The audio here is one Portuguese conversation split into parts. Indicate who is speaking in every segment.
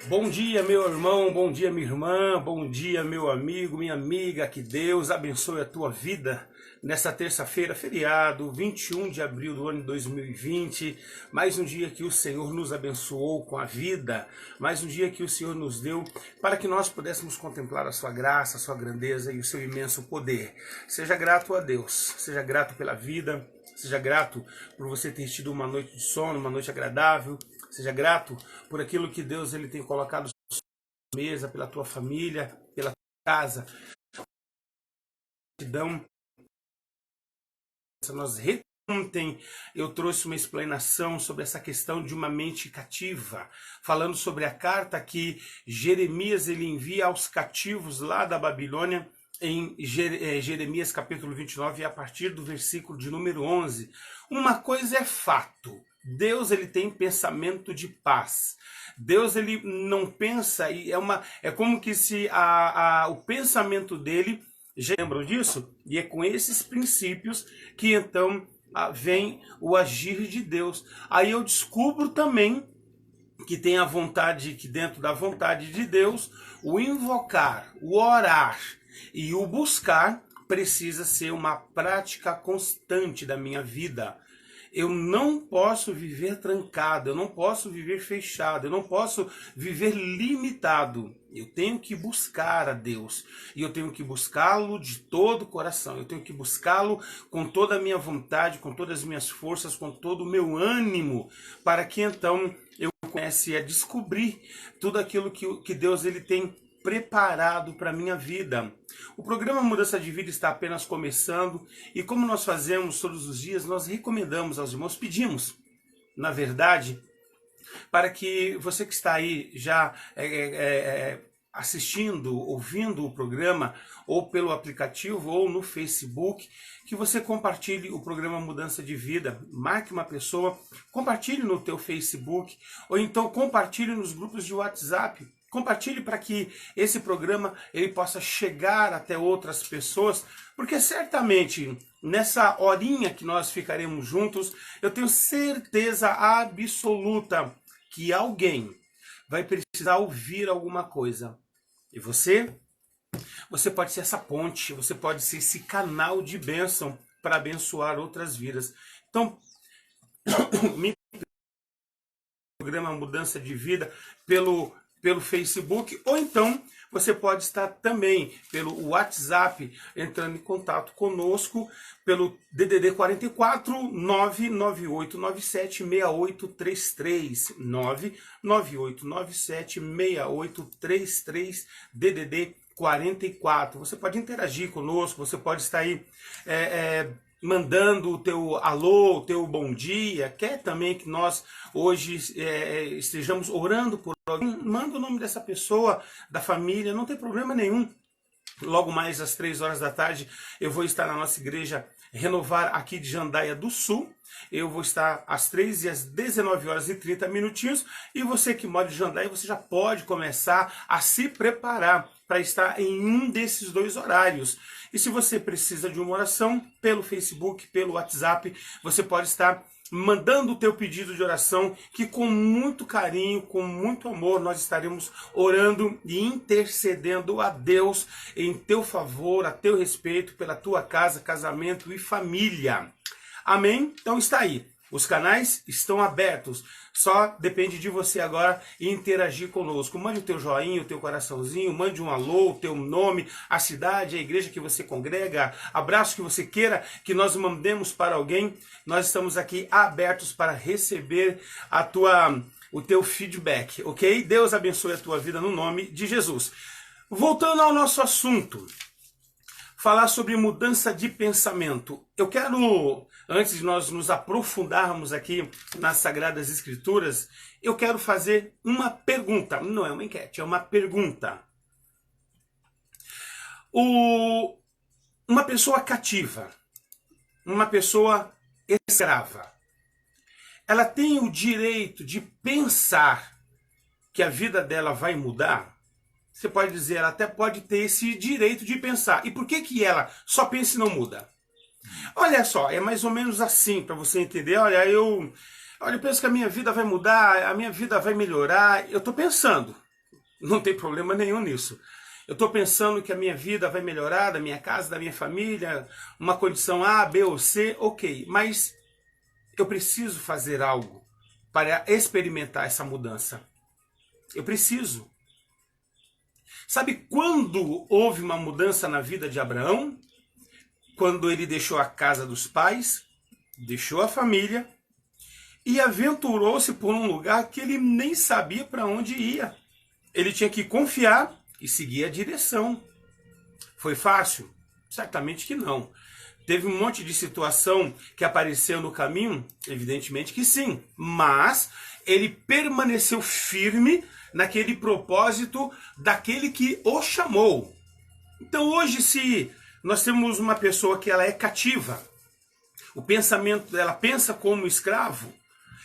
Speaker 1: Bom dia, meu irmão, bom dia, minha irmã, bom dia, meu amigo, minha amiga, que Deus abençoe a tua vida nessa terça-feira, feriado, 21 de abril do ano de 2020, mais um dia que o Senhor nos abençoou com a vida, mais um dia que o Senhor nos deu para que nós pudéssemos contemplar a sua graça, a sua grandeza e o seu imenso poder. Seja grato a Deus, seja grato pela vida, seja grato por você ter tido uma noite de sono, uma noite agradável. Seja grato por aquilo que Deus ele tem colocado na mesa, pela tua família, pela tua casa. Gratidão. Ontem eu trouxe uma explanação sobre essa questão de uma mente cativa, falando sobre a carta que Jeremias ele envia aos cativos lá da Babilônia, em Jeremias capítulo 29, a partir do versículo de número 11. Uma coisa é fato. Deus ele tem pensamento de paz. Deus ele não pensa e é como que se o pensamento dele, já lembram disso? E é com esses princípios que então vem o agir de Deus. Aí eu descubro também que tem a vontade, que dentro da vontade de Deus, o invocar, o orar e o buscar precisa ser uma prática constante da minha vida. Eu não posso viver trancado, eu não posso viver fechado, eu não posso viver limitado. Eu tenho que buscar a Deus e eu tenho que buscá-lo de todo o coração. Eu tenho que buscá-lo com toda a minha vontade, com todas as minhas forças, com todo o meu ânimo, para que então eu comece a descobrir tudo aquilo que Deus ele tem preparado para a minha vida. O programa Mudança de Vida está apenas começando e como nós fazemos todos os dias, nós recomendamos aos irmãos, pedimos, na verdade, para que você que está aí já assistindo, ouvindo o programa, ou pelo aplicativo, ou no Facebook, que você compartilhe o programa Mudança de Vida, marque uma pessoa, compartilhe no teu Facebook, ou então compartilhe nos grupos de WhatsApp. Compartilhe para que esse programa ele possa chegar até outras pessoas, porque certamente nessa horinha que nós ficaremos juntos, eu tenho certeza absoluta que alguém vai precisar ouvir alguma coisa. E você pode ser essa ponte, você pode ser esse canal de bênção para abençoar outras vidas. Então, me programa Mudança de Vida pelo Facebook, ou então você pode estar também pelo WhatsApp, entrando em contato conosco pelo DDD 44 99897 6833 99897 6833 DDD 44. Você pode interagir conosco, você pode estar aí mandando o teu alô, o teu bom dia. Quer também que nós hoje estejamos orando por alguém? Manda o nome dessa pessoa, da família, não tem problema nenhum. Logo mais às 3 horas da tarde eu vou estar na nossa igreja Renovar aqui de Jandaia do Sul. Eu vou estar às 3 e às 19 horas e 30 minutinhos. E você que mora em Jandaia, você já pode começar a se preparar para estar em um desses dois horários. E se você precisa de uma oração, pelo Facebook, pelo WhatsApp, você pode estar mandando o teu pedido de oração, que com muito carinho, com muito amor, nós estaremos orando e intercedendo a Deus em teu favor, a teu respeito, pela tua casa, casamento e família. Amém? Então está aí. Os canais estão abertos. Só depende de você agora interagir conosco. Mande o teu joinha, o teu coraçãozinho, mande um alô, o teu nome, a cidade, a igreja que você congrega, abraço que você queira que nós mandemos para alguém. Nós estamos aqui abertos para receber o teu feedback, ok? Deus abençoe a tua vida no nome de Jesus. Voltando ao nosso assunto, falar sobre mudança de pensamento. Eu quero, antes de nós nos aprofundarmos aqui nas Sagradas Escrituras, eu quero fazer uma pergunta. Não é uma enquete, é uma pergunta. Uma pessoa cativa, uma pessoa escrava, ela tem o direito de pensar que a vida dela vai mudar? Você pode dizer, ela até pode ter esse direito de pensar. E por que ela só pensa e não muda? Olha só, é mais ou menos assim, para você entender. Olha, Olha, eu penso que a minha vida vai mudar, a minha vida vai melhorar. Eu estou pensando, não tem problema nenhum nisso. Eu estou pensando que a minha vida vai melhorar, da minha casa, da minha família, uma condição A, B ou C, ok. Mas eu preciso fazer algo para experimentar essa mudança. Eu preciso. Sabe quando houve uma mudança na vida de Abraão? Quando ele deixou a casa dos pais, deixou a família e aventurou-se por um lugar que ele nem sabia para onde ia. Ele tinha que confiar e seguir a direção. Foi fácil? Certamente que não. Teve um monte de situação que apareceu no caminho? Evidentemente que sim. Mas ele permaneceu firme naquele propósito daquele que o chamou. Então hoje, se nós temos uma pessoa que ela é cativa, o pensamento dela pensa como escravo,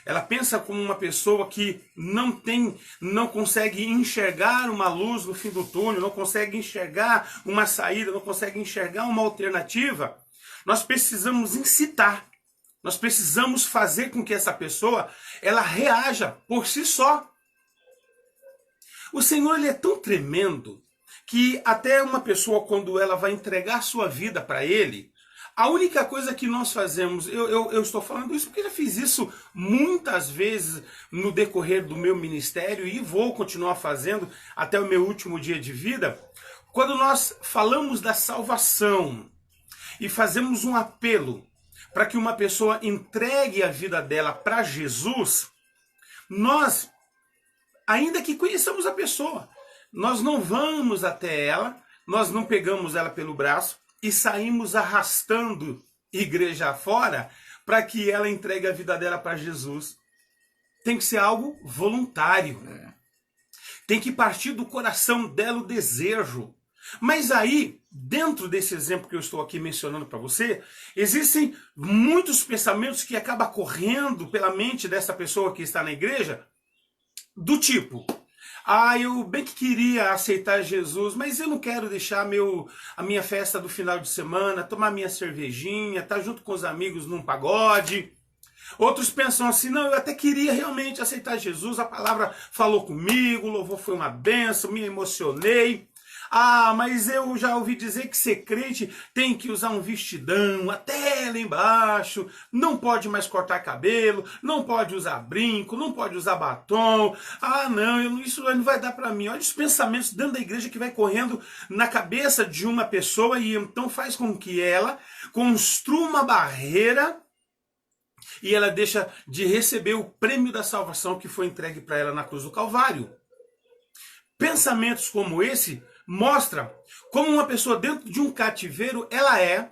Speaker 1: ela pensa como uma pessoa que não consegue enxergar uma luz no fim do túnel, não consegue enxergar uma saída, não consegue enxergar uma alternativa. Nós precisamos incitar, nós precisamos fazer com que essa pessoa ela reaja por si só. O Senhor ele é tão tremendo que até uma pessoa, quando ela vai entregar sua vida para Ele, a única coisa que nós fazemos, eu estou falando isso porque já fiz isso muitas vezes no decorrer do meu ministério e vou continuar fazendo até o meu último dia de vida. Quando nós falamos da salvação e fazemos um apelo para que uma pessoa entregue a vida dela para Jesus, nós, ainda que conheçamos a pessoa, nós não vamos até ela, nós não pegamos ela pelo braço e saímos arrastando igreja fora para que ela entregue a vida dela para Jesus. Tem que ser algo voluntário. Tem que partir do coração dela o desejo. Mas aí, dentro desse exemplo que eu estou aqui mencionando para você, existem muitos pensamentos que acabam correndo pela mente dessa pessoa que está na igreja, do tipo: eu bem que queria aceitar Jesus, mas eu não quero deixar a minha festa do final de semana, tomar minha cervejinha, estar junto com os amigos num pagode. Outros pensam assim: não, eu até queria realmente aceitar Jesus, a palavra falou comigo, o louvor foi uma bênção, me emocionei. Mas eu já ouvi dizer que ser crente tem que usar um vestidão até lá embaixo, não pode mais cortar cabelo, não pode usar brinco, não pode usar batom. Não, isso não vai dar para mim. Olha os pensamentos dentro da igreja que vai correndo na cabeça de uma pessoa e então faz com que ela construa uma barreira e ela deixa de receber o prêmio da salvação que foi entregue para ela na cruz do Calvário. Pensamentos como esse mostra como uma pessoa dentro de um cativeiro ela é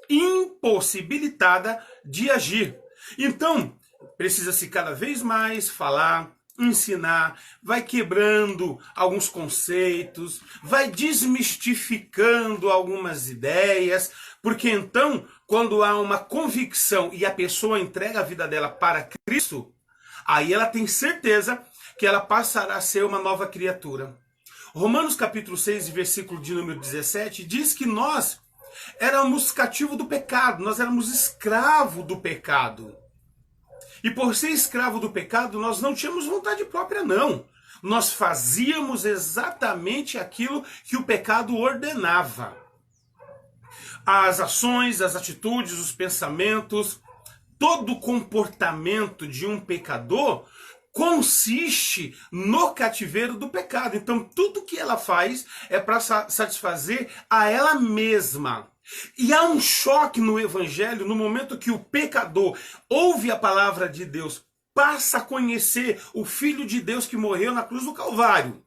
Speaker 1: impossibilitada de agir. Então, precisa-se cada vez mais falar, ensinar, vai quebrando alguns conceitos, vai desmistificando algumas ideias, porque então, quando há uma convicção e a pessoa entrega a vida dela para Cristo, aí ela tem certeza que ela passará a ser uma nova criatura. Romanos capítulo 6, versículo de número 17, diz que nós éramos cativos do pecado, nós éramos escravos do pecado. E por ser escravo do pecado, nós não tínhamos vontade própria, não. Nós fazíamos exatamente aquilo que o pecado ordenava. As ações, as atitudes, os pensamentos, todo o comportamento de um pecador consiste no cativeiro do pecado. Então tudo que ela faz é para satisfazer a ela mesma. E há um choque no evangelho no momento que o pecador ouve a palavra de Deus, passa a conhecer o Filho de Deus que morreu na cruz do Calvário.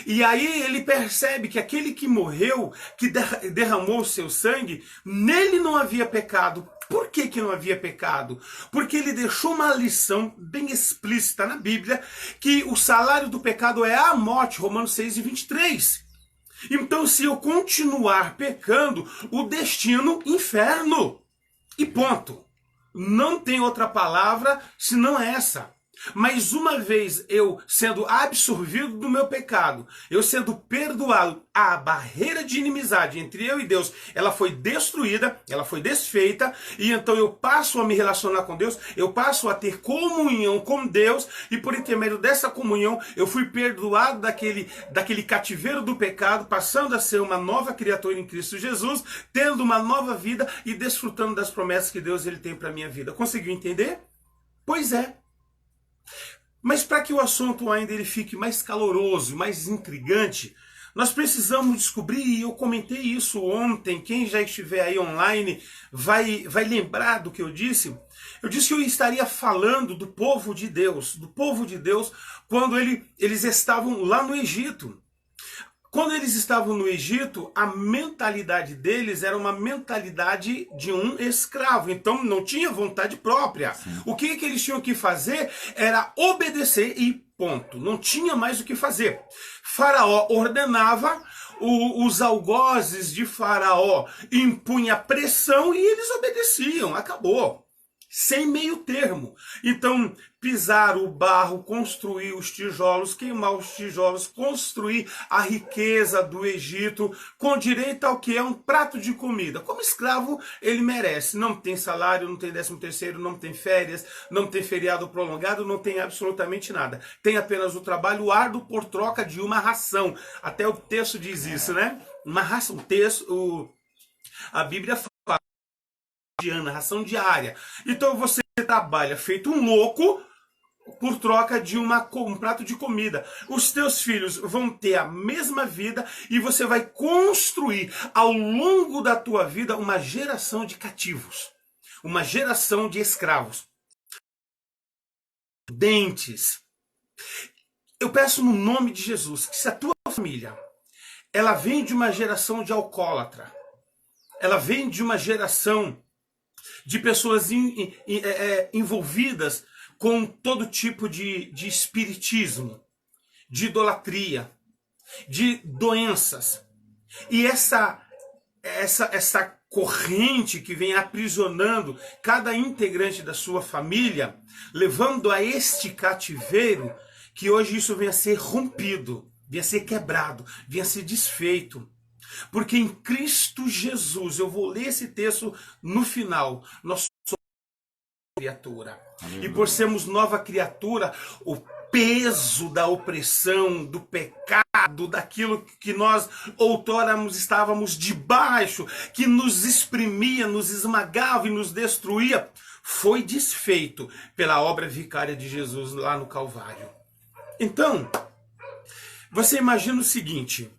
Speaker 1: E aí ele percebe que aquele que morreu, que derramou o seu sangue, nele não havia pecado. Por que não havia pecado? Porque ele deixou uma lição bem explícita na Bíblia, que o salário do pecado é a morte, Romanos 6, 23. Então, se eu continuar pecando, o destino, inferno. E ponto. Não tem outra palavra senão essa. Mas uma vez eu sendo absorvido do meu pecado, eu sendo perdoado, a barreira de inimizade entre eu e Deus, ela foi destruída, ela foi desfeita, e então eu passo a me relacionar com Deus, eu passo a ter comunhão com Deus, e por intermédio dessa comunhão, eu fui perdoado daquele cativeiro do pecado, passando a ser uma nova criatura em Cristo Jesus, tendo uma nova vida e desfrutando das promessas que Deus ele tem para a minha vida. Conseguiu entender? Pois é. Mas para que o assunto ainda ele fique mais caloroso, mais intrigante, nós precisamos descobrir, e eu comentei isso ontem, quem já estiver aí online vai lembrar do que eu disse. Eu disse que eu estaria falando do povo de Deus quando eles estavam lá no Egito. Quando eles estavam no Egito, a mentalidade deles era uma mentalidade de um escravo. Então não tinha vontade própria. Sim. O que eles tinham que fazer era obedecer e ponto. Não tinha mais o que fazer. Faraó ordenava, os algozes de Faraó impunha pressão e eles obedeciam. Acabou. Sem meio termo. Então, pisar o barro, construir os tijolos, queimar os tijolos, construir a riqueza do Egito, com direito ao que é um prato de comida. Como escravo, ele merece. Não tem salário, não tem 13º, não tem férias, não tem feriado prolongado, não tem absolutamente nada. Tem apenas o trabalho árduo por troca de uma ração. Até o texto diz isso, né? Uma ração, a Bíblia fala. Ração diária. Então você trabalha feito um louco por troca de um prato de comida. Os teus filhos vão ter a mesma vida e você vai construir ao longo da tua vida uma geração de cativos, uma geração de escravos. Dentes. Eu peço no nome de Jesus que se a tua família ela vem de uma geração de alcoólatra, ela vem de uma geração de pessoas envolvidas com todo tipo de espiritismo, de idolatria, de doenças. E essa corrente que vem aprisionando cada integrante da sua família, levando a este cativeiro, que hoje isso venha a ser rompido, venha a ser quebrado, venha a ser desfeito. Porque em Cristo Jesus, eu vou ler esse texto no final, nós somos criatura. E por sermos nova criatura, o peso da opressão, do pecado, daquilo que nós outrora estávamos debaixo, que nos exprimia, nos esmagava e nos destruía, foi desfeito pela obra vicária de Jesus lá no Calvário. Então, você imagina o seguinte,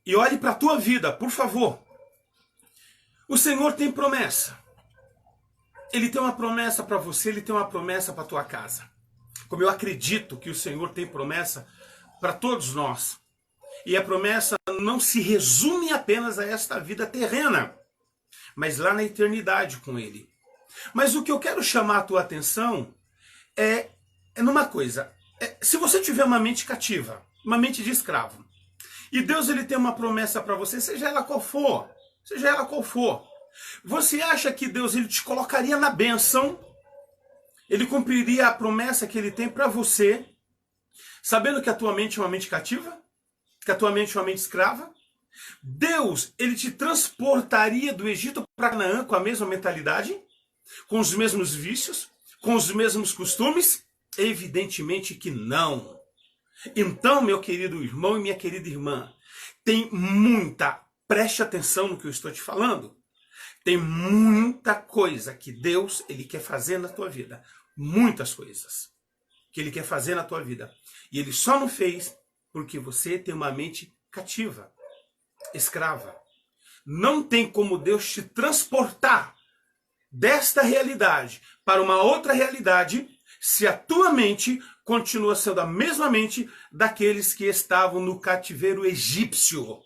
Speaker 1: e olhe para a tua vida, por favor. O Senhor tem promessa. Ele tem uma promessa para você, ele tem uma promessa para a tua casa. Como eu acredito que o Senhor tem promessa para todos nós. E a promessa não se resume apenas a esta vida terrena, mas lá na eternidade com Ele. Mas o que eu quero chamar a tua atenção é numa coisa. Se você tiver uma mente cativa, uma mente de escravo, e Deus ele tem uma promessa para você, seja ela qual for, você acha que Deus ele te colocaria na bênção? Ele cumpriria a promessa que ele tem para você, sabendo que a tua mente é uma mente cativa? Que a tua mente é uma mente escrava? Deus, ele te transportaria do Egito para Canaã com a mesma mentalidade? Com os mesmos vícios? Com os mesmos costumes? Evidentemente que não. Então, meu querido irmão e minha querida irmã, preste atenção no que eu estou te falando. Tem muita coisa que Deus ele quer fazer na tua vida. Muitas coisas que ele quer fazer na tua vida. E ele só não fez porque você tem uma mente cativa, escrava. Não tem como Deus te transportar desta realidade para uma outra realidade se a tua mente continua sendo a mesma mente daqueles que estavam no cativeiro egípcio.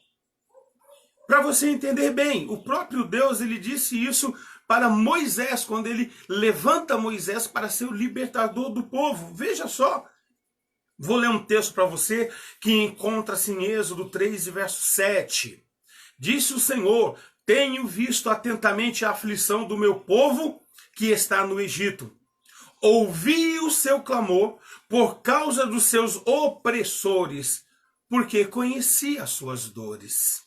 Speaker 1: Para você entender bem, o próprio Deus ele disse isso para Moisés, quando ele levanta Moisés para ser o libertador do povo. Veja só, vou ler um texto para você que encontra-se em Êxodo 3, verso 7. Disse o Senhor, tenho visto atentamente a aflição do meu povo que está no Egito. ouvi o seu clamor por causa dos seus opressores, porque conheci as suas dores.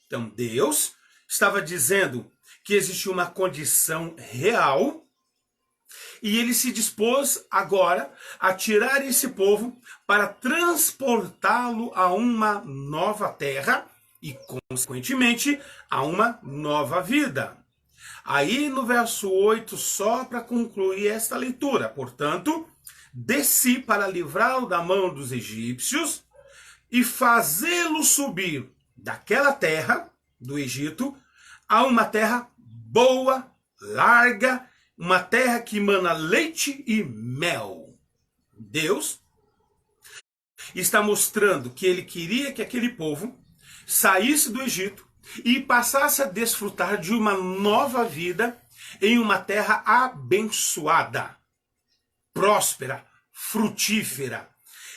Speaker 1: Então Deus estava dizendo que existia uma condição real e ele se dispôs agora a tirar esse povo para transportá-lo a uma nova terra e, consequentemente, a uma nova vida. Aí no verso 8, só para concluir esta leitura, portanto, desci para livrá-lo da mão dos egípcios e fazê-lo subir daquela terra, do Egito, a uma terra boa, larga, uma terra que emana leite e mel. Deus está mostrando que ele queria que aquele povo saísse do Egito e passasse a desfrutar de uma nova vida em uma terra abençoada, próspera, frutífera.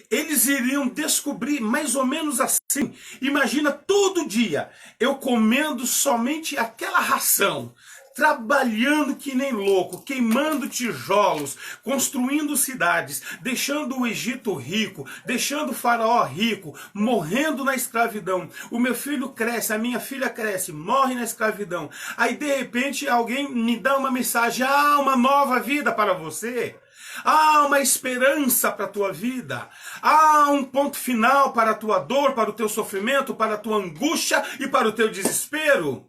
Speaker 1: Eles iriam descobrir mais ou menos assim. Imagina todo dia eu comendo somente aquela ração, trabalhando que nem louco, queimando tijolos, construindo cidades, deixando o Egito rico, deixando o faraó rico, morrendo na escravidão. O meu filho cresce, a minha filha cresce, morre na escravidão. Aí de repente alguém me dá uma mensagem: ah, uma nova vida para você. Há uma esperança para a tua vida. Há um ponto final para a tua dor, para o teu sofrimento, para a tua angústia e para o teu desespero.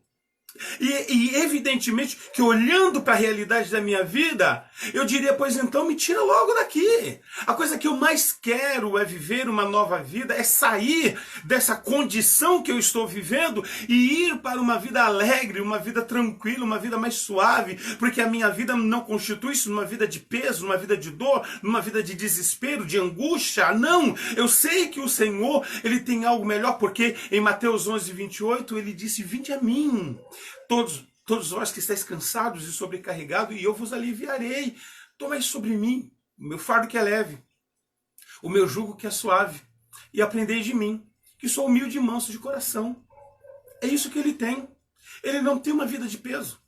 Speaker 1: E evidentemente que olhando para a realidade da minha vida, eu diria, pois então me tira logo daqui. A coisa que eu mais quero é viver uma nova vida, é sair dessa condição que eu estou vivendo e ir para uma vida alegre, uma vida tranquila, uma vida mais suave, porque a minha vida não constitui-se numa vida de peso, numa vida de dor, numa vida de desespero, de angústia. Não, eu sei que o Senhor, Ele tem algo melhor, porque em Mateus 11:28, Ele disse: vinde a mim, todos vós que estáis cansados e sobrecarregados, e eu vos aliviarei. Tomai sobre mim o meu fardo que é leve, o meu jugo que é suave, e aprendei de mim, que sou humilde e manso de coração. É isso que ele tem. Ele não tem uma vida de peso,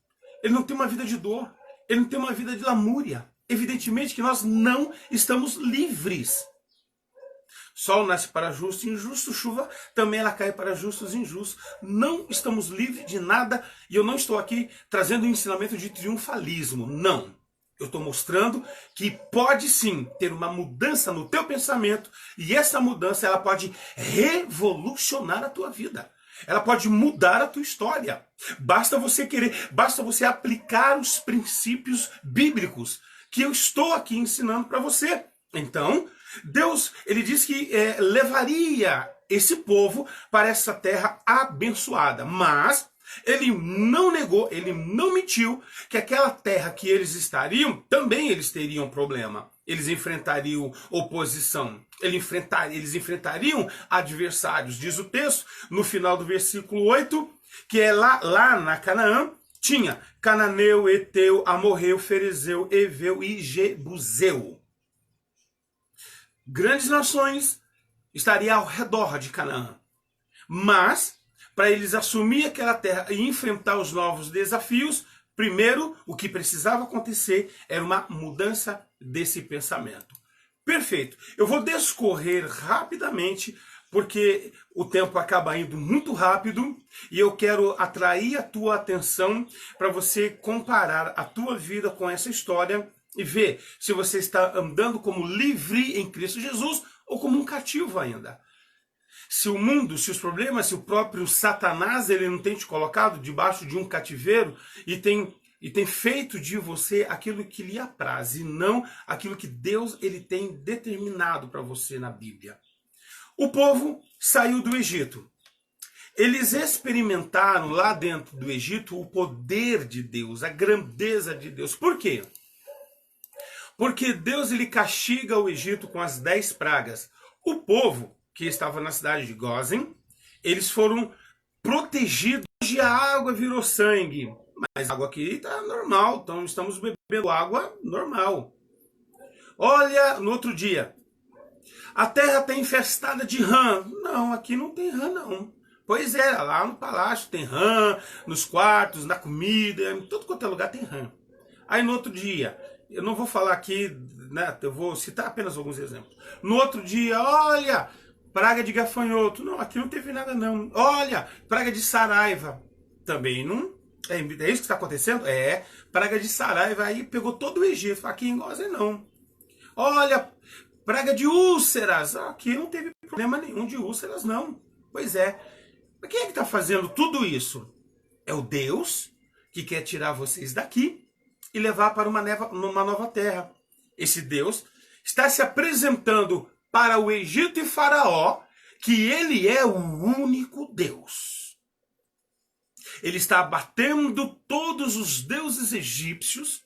Speaker 1: ele não tem uma vida de dor, ele não tem uma vida de lamúria. Evidentemente que nós não estamos livres. Sol nasce para justo e injusto, chuva também ela cai para justos e injustos. Não estamos livres de nada, e eu não estou aqui trazendo um ensinamento de triunfalismo, não. Eu estou mostrando que pode sim ter uma mudança no teu pensamento, e essa mudança ela pode revolucionar a tua vida. Ela pode mudar a tua história. Basta você querer, basta você aplicar os princípios bíblicos que eu estou aqui ensinando para você. Então, Deus, ele diz que levaria esse povo para essa terra abençoada, mas ele não negou, ele não mentiu que aquela terra que eles estariam, também eles teriam problema. Eles enfrentariam oposição, eles enfrentariam adversários. Diz o texto, no final do versículo 8, que é lá na Canaã, tinha Cananeu, Eteu, Amorreu, Ferezeu, Eveu e Jebuseu. Grandes nações estariam ao redor de Canaã. Mas, para eles assumir aquela terra e enfrentar os novos desafios, primeiro, o que precisava acontecer era uma mudança desse pensamento. Perfeito. Eu vou discorrer rapidamente, porque o tempo acaba indo muito rápido, e eu quero atrair a tua atenção para você comparar a tua vida com essa história e ver se você está andando como livre em Cristo Jesus ou como um cativo ainda. Se o mundo, se os problemas, se o próprio Satanás ele não tem te colocado debaixo de um cativeiro e tem feito de você aquilo que lhe apraz e não aquilo que Deus ele tem determinado para você na Bíblia. O povo saiu do Egito. Eles experimentaram lá dentro do Egito o poder de Deus, a grandeza de Deus. Por quê? Porque Deus ele castiga o Egito com as 10 pragas. O povo que estava na cidade de Gósen, eles foram protegidos e a água virou sangue. Mas a água aqui está normal, então estamos bebendo água normal. Olha, no outro dia, a terra está infestada de rã. Não, aqui não tem rã não. Pois é, lá no palácio tem rã, nos quartos, na comida, em todo quanto é lugar tem rã. Aí no outro dia, Eu não vou falar aqui, né, eu vou citar apenas alguns exemplos. No outro dia, olha, praga de gafanhoto. Não, aqui não teve nada não. Olha, praga de saraiva. Também não. É isso que está acontecendo? É, praga de saraiva aí pegou todo o Egito. Aqui em Gósen não. Olha, praga de úlceras. Aqui não teve problema nenhum de úlceras não. Pois é. Mas quem é que está fazendo tudo isso? É o Deus que quer tirar vocês daqui e levar para uma nova terra. Esse Deus está se apresentando para o Egito e Faraó que ele é o único Deus. Ele está abatendo todos os deuses egípcios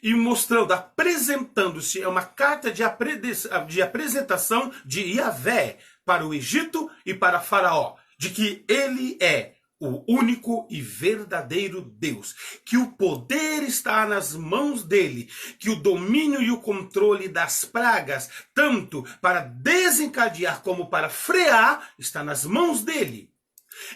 Speaker 1: e mostrando, apresentando-se, é uma carta de apresentação de Yahvé para o Egito e para Faraó, de que ele é o único e verdadeiro Deus, que o poder está nas mãos dele, que o domínio e o controle das pragas, tanto para desencadear como para frear, está nas mãos dele.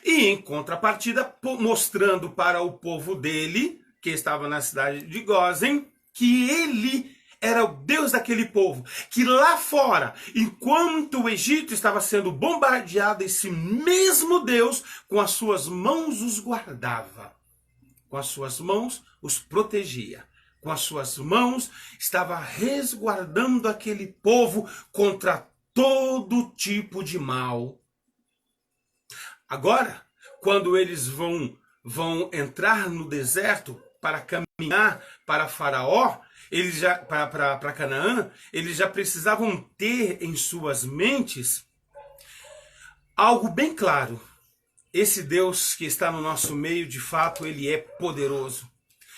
Speaker 1: E em contrapartida, mostrando para o povo dele, que estava na cidade de Gósen, que ele era o Deus daquele povo, que lá fora, enquanto o Egito estava sendo bombardeado, esse mesmo Deus, com as suas mãos os guardava, com as suas mãos os protegia, com as suas mãos estava resguardando aquele povo contra todo tipo de mal. Agora, quando eles vão entrar no deserto para caminhar para Faraó, eles já para Canaã, eles já precisavam ter em suas mentes algo bem claro. Esse Deus que está no nosso meio, de fato, ele é poderoso.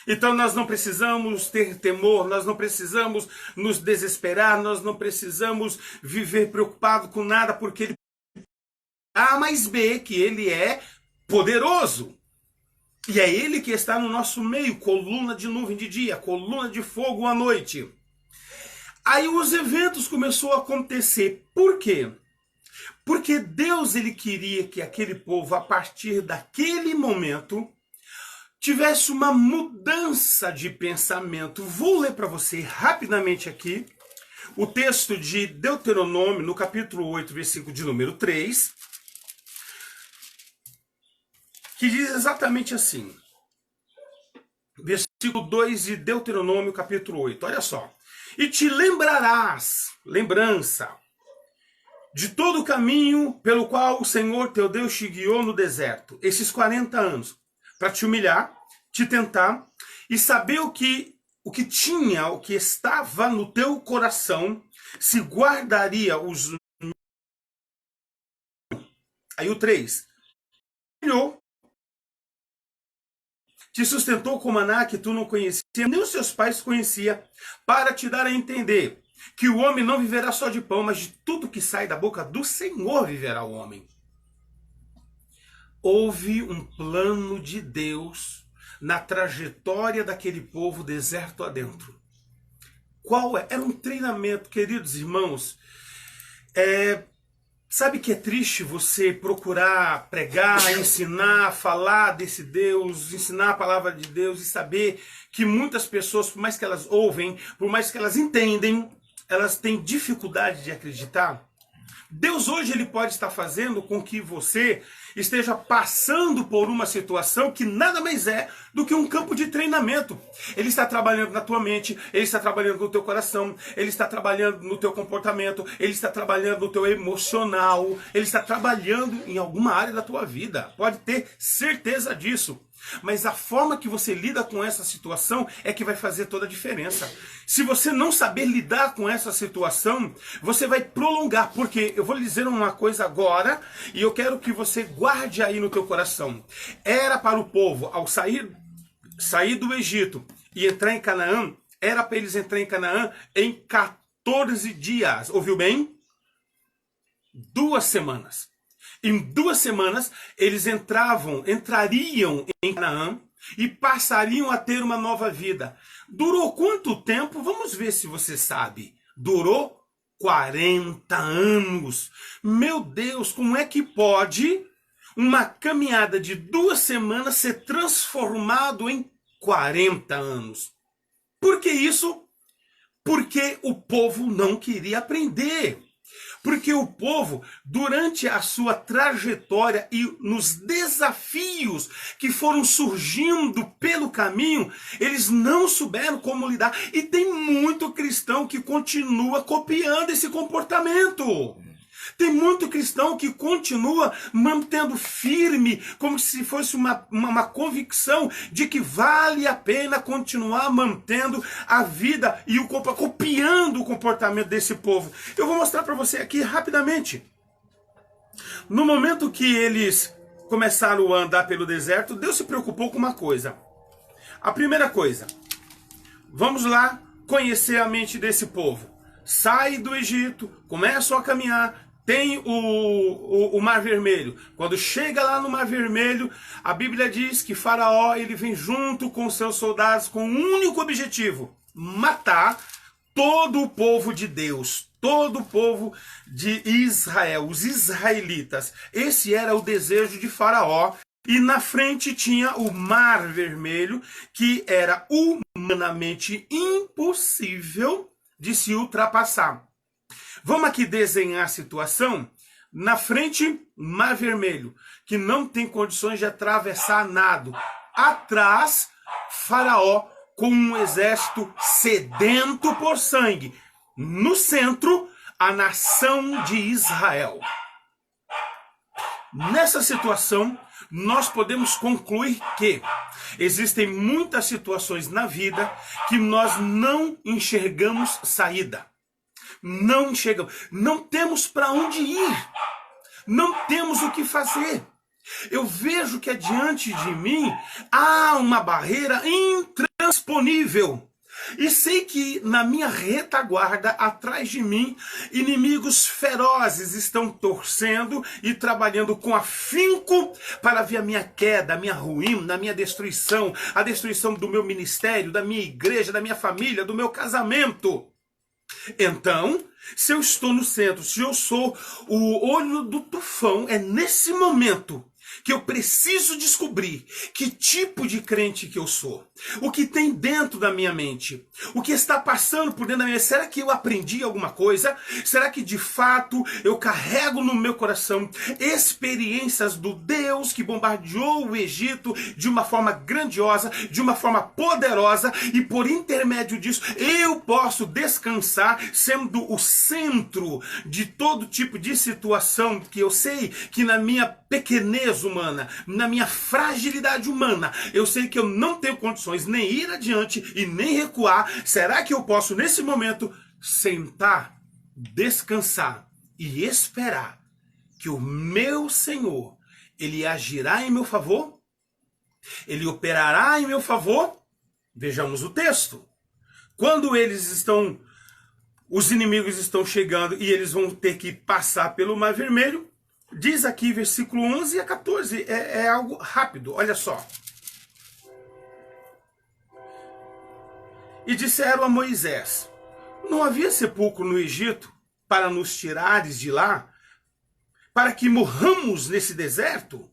Speaker 1: Então nós não precisamos ter temor, nós não precisamos nos desesperar, nós não precisamos viver preocupado com nada, porque ele A mais B, que ele é poderoso. E é ele que está no nosso meio, coluna de nuvem de dia, coluna de fogo à noite. Aí os eventos começaram a acontecer. Por quê? Porque Deus ele queria que aquele povo, a partir daquele momento, tivesse uma mudança de pensamento. Vou ler para você rapidamente aqui o texto de Deuteronômio, no capítulo 8, versículo de número 3, que diz exatamente assim. Versículo 2 de Deuteronômio, capítulo 8. Olha só. E te lembrarás, lembrança, de todo o caminho pelo qual o Senhor teu Deus te guiou no deserto, esses 40 anos, para te humilhar, te tentar e saber o que estava no teu coração, se guardaria os... Aí o 3. Te sustentou com maná que tu não conhecia, nem os seus pais conheciam, para te dar a entender que o homem não viverá só de pão, mas de tudo que sai da boca do Senhor viverá o homem. Houve um plano de Deus na trajetória daquele povo deserto adentro. Qual é? Era um treinamento, queridos irmãos. Sabe que é triste você procurar pregar, ensinar, falar desse Deus, ensinar a palavra de Deus e saber que muitas pessoas, por mais que elas ouvem, por mais que elas entendem, elas têm dificuldade de acreditar? Deus hoje ele pode estar fazendo com que você esteja passando por uma situação que nada mais é do que um campo de treinamento. Ele está trabalhando na tua mente, ele está trabalhando no teu coração, ele está trabalhando no teu comportamento, ele está trabalhando no teu emocional, ele está trabalhando em alguma área da tua vida. Pode ter certeza disso. Mas a forma que você lida com essa situação é que vai fazer toda a diferença. Se você não saber lidar com essa situação, você vai prolongar. Porque eu vou lhe dizer uma coisa agora, e eu quero que você guarde aí no teu coração. Era para o povo, ao sair do Egito e entrar em Canaã, era para eles entrar em Canaã em 14 dias. Ouviu bem? 2 semanas. Em 2 semanas, eles entrariam em Canaã e passariam a ter uma nova vida. Durou quanto tempo? Vamos ver se você sabe. Durou 40 anos. Meu Deus, como é que pode uma caminhada de 2 semanas ser transformado em 40 anos? Por que isso? Porque o povo não queria aprender. Porque o povo, durante a sua trajetória e nos desafios que foram surgindo pelo caminho, eles não souberam como lidar. E tem muito cristão que continua copiando esse comportamento. Tem muito cristão que continua mantendo firme, como se fosse uma convicção de que vale a pena continuar mantendo a vida e copiando o comportamento desse povo. Eu vou mostrar para você aqui rapidamente. No momento que eles começaram a andar pelo deserto, Deus se preocupou com uma coisa. A primeira coisa, vamos lá conhecer a mente desse povo. Sai do Egito, começam a caminhar, tem o Mar Vermelho. Quando chega lá no Mar Vermelho, a Bíblia diz que Faraó ele vem junto com seus soldados com um único objetivo: matar todo o povo de Deus, todo o povo de Israel, os israelitas. Esse era o desejo de Faraó. E na frente tinha o Mar Vermelho, que era humanamente impossível de se ultrapassar. Vamos aqui desenhar a situação. Na frente, Mar Vermelho, que não tem condições de atravessar nada. Atrás, Faraó com um exército sedento por sangue. No centro, a nação de Israel. Nessa situação, nós podemos concluir que existem muitas situações na vida que nós não enxergamos saída. Não enxergamos, não temos para onde ir, não temos o que fazer. Eu vejo que adiante de mim há uma barreira intransponível. E sei que na minha retaguarda, atrás de mim, inimigos ferozes estão torcendo e trabalhando com afinco para ver a minha queda, a minha ruína, a minha destruição, a destruição do meu ministério, da minha igreja, da minha família, do meu casamento. Então, se eu estou no centro, se eu sou o olho do tufão, é nesse momento que eu preciso descobrir que tipo de crente que eu sou. O que tem dentro da minha mente. O que está passando por dentro da minha mente. Será que eu aprendi alguma coisa? Será que de fato eu carrego no meu coração experiências do Deus que bombardeou o Egito de uma forma grandiosa, de uma forma poderosa, e por intermédio disso eu posso descansar sendo o centro de todo tipo de situação que eu sei que na minha pequenez humana, na minha fragilidade humana, eu sei que eu não tenho condições nem ir adiante e nem recuar. Será que eu posso nesse momento sentar, descansar e esperar que o meu Senhor, ele agirá em meu favor? Ele operará em meu favor? Vejamos o texto. Quando os inimigos estão chegando e eles vão ter que passar pelo Mar Vermelho, diz aqui, versículo 11 a 14, é algo rápido, olha só. E disseram a Moisés: não havia sepulcro no Egito para nos tirares de lá, para que morramos nesse deserto?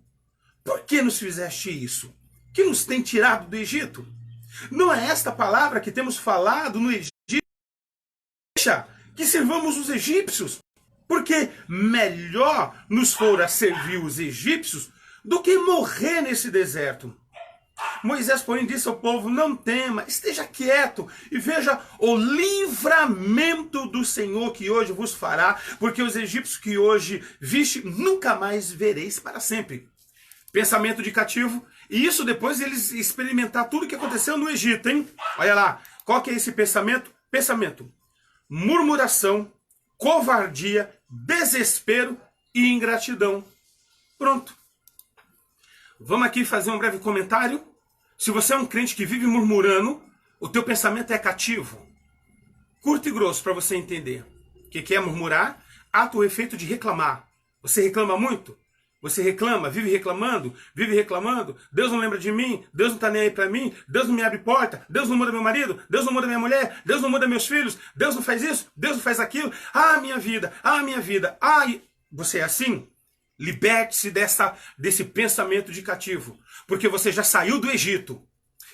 Speaker 1: Por que nos fizeste isso? Que nos tem tirado do Egito? Não é esta palavra que temos falado no Egito? Deixa que servamos os egípcios, porque melhor nos fora servir os egípcios do que morrer nesse deserto. Moisés, porém, disse ao povo: não tema, esteja quieto e veja o livramento do Senhor que hoje vos fará, porque os egípcios que hoje viste, nunca mais vereis para sempre. Pensamento de cativo, e isso depois eles experimentar tudo o que aconteceu no Egito, hein? Olha lá, qual que é esse pensamento? Pensamento: murmuração, covardia, desespero e ingratidão. Pronto. Vamos aqui fazer um breve comentário. Se você é um crente que vive murmurando, o teu pensamento é cativo. Curto e grosso para você entender. O que é murmurar? Ato ou efeito de reclamar. Você reclama muito? Você reclama, vive reclamando, Deus não lembra de mim, Deus não está nem aí para mim, Deus não me abre porta, Deus não muda meu marido, Deus não muda minha mulher, Deus não muda meus filhos, Deus não faz isso, Deus não faz aquilo. Minha vida, minha vida. Você é assim? Liberte-se desse pensamento de cativo, porque você já saiu do Egito.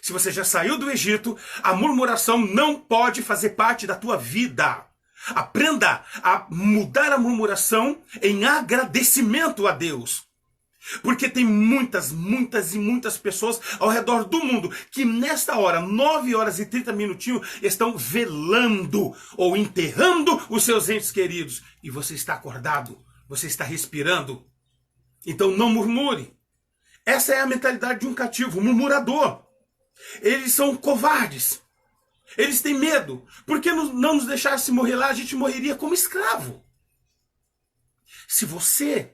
Speaker 1: Se você já saiu do Egito, a murmuração não pode fazer parte da tua vida. Aprenda a mudar a murmuração em agradecimento a Deus. Porque tem muitas e muitas pessoas ao redor do mundo que nesta hora, 9 horas e 30 minutinhos, estão velando ou enterrando os seus entes queridos. E você está acordado, você está respirando. Então não murmure. Essa é a mentalidade de um cativo, um murmurador. Eles são covardes. Eles têm medo. Porque não nos deixasse morrer lá, a gente morreria como escravo. Se você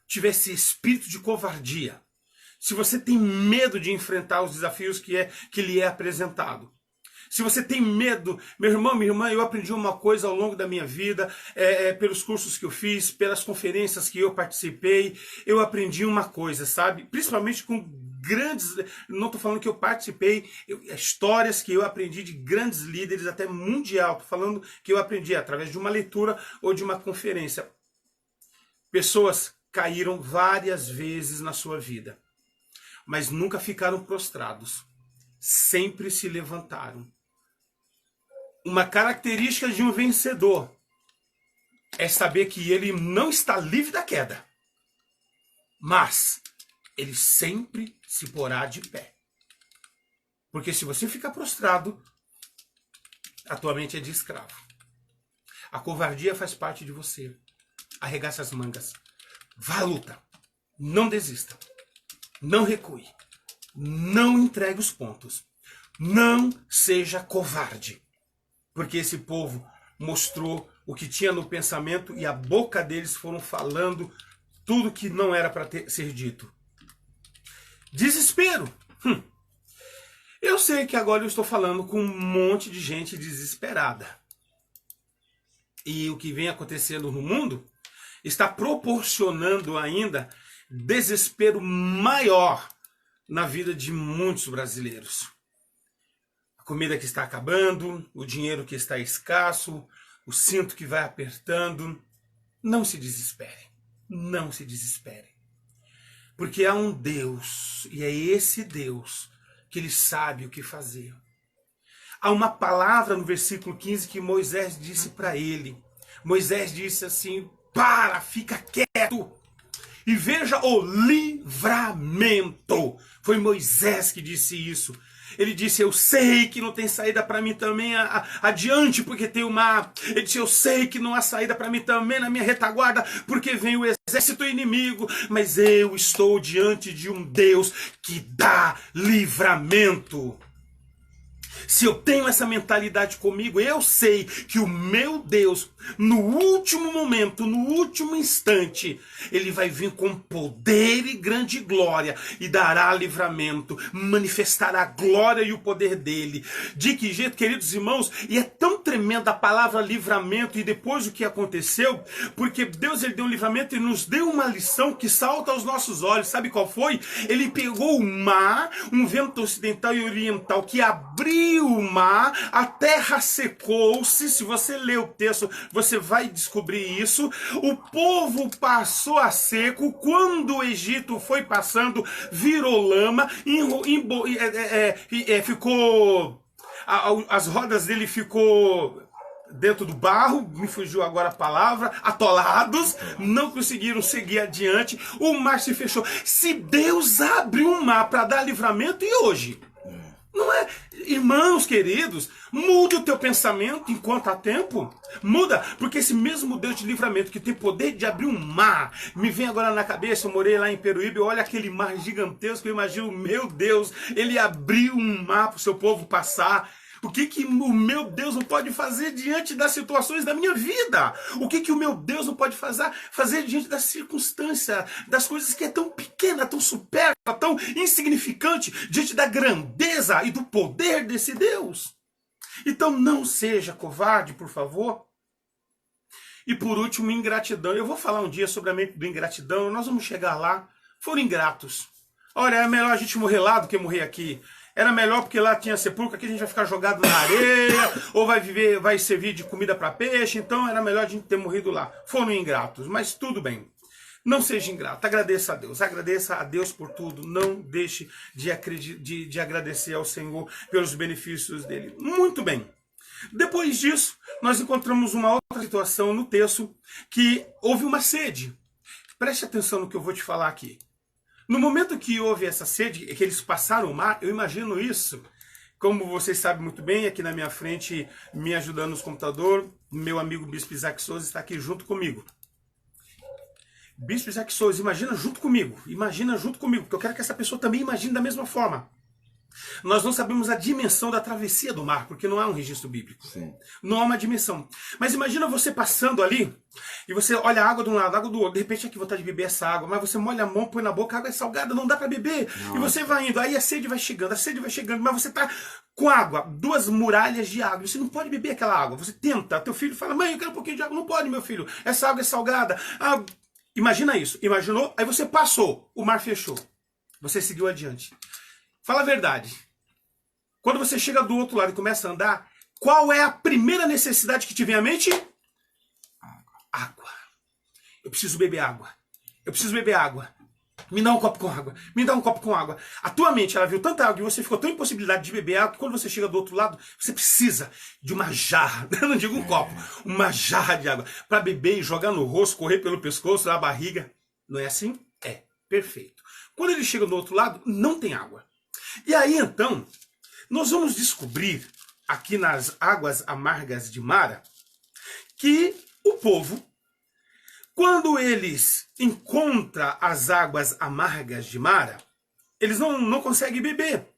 Speaker 1: tivesse espírito de covardia, se você tem medo de enfrentar os desafios que lhe é apresentado, se você tem medo, meu irmão, minha irmã, eu aprendi uma coisa ao longo da minha vida, pelos cursos que eu fiz, pelas conferências que eu participei, eu aprendi uma coisa, sabe? Principalmente com grandes, não estou falando que eu participei, histórias que eu aprendi de grandes líderes, até mundial, estou falando que eu aprendi através de uma leitura ou de uma conferência. Pessoas caíram várias vezes na sua vida, mas nunca ficaram prostrados, sempre se levantaram. Uma característica de um vencedor é saber que ele não está livre da queda, mas ele sempre se porá de pé. Porque se você ficar prostrado, a tua mente é de escravo. A covardia faz parte de você. Arregaça as mangas. Vá à luta. Não desista. Não recue. Não entregue os pontos. Não seja covarde. Porque esse povo mostrou o que tinha no pensamento e a boca deles foram falando tudo que não era para ser dito. Desespero. Eu sei que agora eu estou falando com um monte de gente desesperada. E o que vem acontecendo no mundo está proporcionando ainda desespero maior na vida de muitos brasileiros. A comida que está acabando, o dinheiro que está escasso, o cinto que vai apertando. Não se desespere. Não se desespere. Porque há um Deus, e é esse Deus que ele sabe o que fazer. Há uma palavra no versículo 15 que Moisés disse para ele. Moisés disse assim: para, fica quieto e veja o livramento. Foi Moisés que disse isso. Ele disse: eu sei que não tem saída para mim também adiante, porque tem o mar. Ele disse: eu sei que não há saída para mim também na minha retaguarda, porque vem o exército inimigo. Mas eu estou diante de um Deus que dá livramento. Se eu tenho essa mentalidade comigo, eu sei que o meu Deus, no último momento, no último instante, ele vai vir com poder e grande glória e dará livramento, manifestará a glória e o poder dele. De que jeito, queridos irmãos? E é tão tremenda a palavra livramento e depois o que aconteceu, porque Deus ele deu um livramento e nos deu uma lição que salta aos nossos olhos. Sabe qual foi? Ele pegou o mar, um vento ocidental e oriental que abriu o mar, a terra secou-se. Se você ler o texto, você vai descobrir isso. O povo passou a seco. Quando o Egito foi passando, virou lama, ficou, as rodas dele ficou dentro do barro, me fugiu agora a palavra, atolados, não conseguiram seguir adiante, o mar se fechou. Se Deus abre um mar para dar livramento, e hoje? Não é? Irmãos queridos, muda o teu pensamento enquanto há tempo. Muda, porque esse mesmo Deus de livramento que tem poder de abrir um mar, me vem agora na cabeça. Eu morei lá em Peruíbe, olha aquele mar gigantesco, eu imagino, meu Deus, ele abriu um mar para o seu povo passar. O que o meu Deus não pode fazer diante das situações da minha vida? O que o meu Deus não pode fazer diante das circunstâncias, das coisas que é tão pequena, tão supérflua, tão insignificante, diante da grandeza e do poder desse Deus? Então não seja covarde, por favor. E por último, ingratidão. Eu vou falar um dia sobre a mente do ingratidão, nós vamos chegar lá. Foram ingratos. Olha, é melhor a gente morrer lá do que morrer aqui. Era melhor porque lá tinha sepulcro, aqui a gente vai ficar jogado na areia, ou vai servir de comida para peixe, então era melhor a gente ter morrido lá. Foram ingratos, mas tudo bem. Não seja ingrato, agradeça a Deus por tudo, não deixe de agradecer ao Senhor pelos benefícios dele. Muito bem. Depois disso, nós encontramos uma outra situação no texto, que houve uma sede. Preste atenção no que eu vou te falar aqui. No momento que houve essa sede, que eles passaram o mar, eu imagino isso. Como vocês sabem muito bem, aqui na minha frente, me ajudando no computador, meu amigo Bispo Isaac Souza está aqui junto comigo. Bispo Isaac Souza, imagina junto comigo, porque eu quero que essa pessoa também imagine da mesma forma. Nós não sabemos a dimensão da travessia do mar, porque não há um registro bíblico.
Speaker 2: Sim.
Speaker 1: Não há uma dimensão. Mas imagina você passando ali, e você olha a água de um lado, a água do outro, de repente aqui vontade de beber essa água, mas você molha a mão, põe na boca, a água é salgada, não dá para beber.
Speaker 2: Nossa.
Speaker 1: E você vai indo, aí a sede vai chegando, mas você tá com água, 2 muralhas de água, você não pode beber aquela água. Você tenta, teu filho fala, mãe, eu quero um pouquinho de água. Não pode, meu filho, essa água é salgada. Ah, imagina isso, imaginou? Aí você passou, o mar fechou. Você seguiu adiante. Fala a verdade. Quando você chega do outro lado e começa a andar, qual é a primeira necessidade que te vem à mente? Água. Eu preciso beber água. Eu preciso beber água. Me dá um copo com água. Me dá um copo com água. A tua mente, ela viu tanta água e você ficou tão impossibilidade de beber água que quando você chega do outro lado, você precisa de uma jarra. Eu não digo um copo. Uma jarra de água. Para beber e jogar no rosto, correr pelo pescoço, na barriga. Não é assim? É. Perfeito. Quando ele chega do outro lado, não tem água. E aí, então, nós vamos descobrir, aqui nas águas amargas de Mara, que o povo, quando eles encontram as águas amargas de Mara, eles não conseguem beber.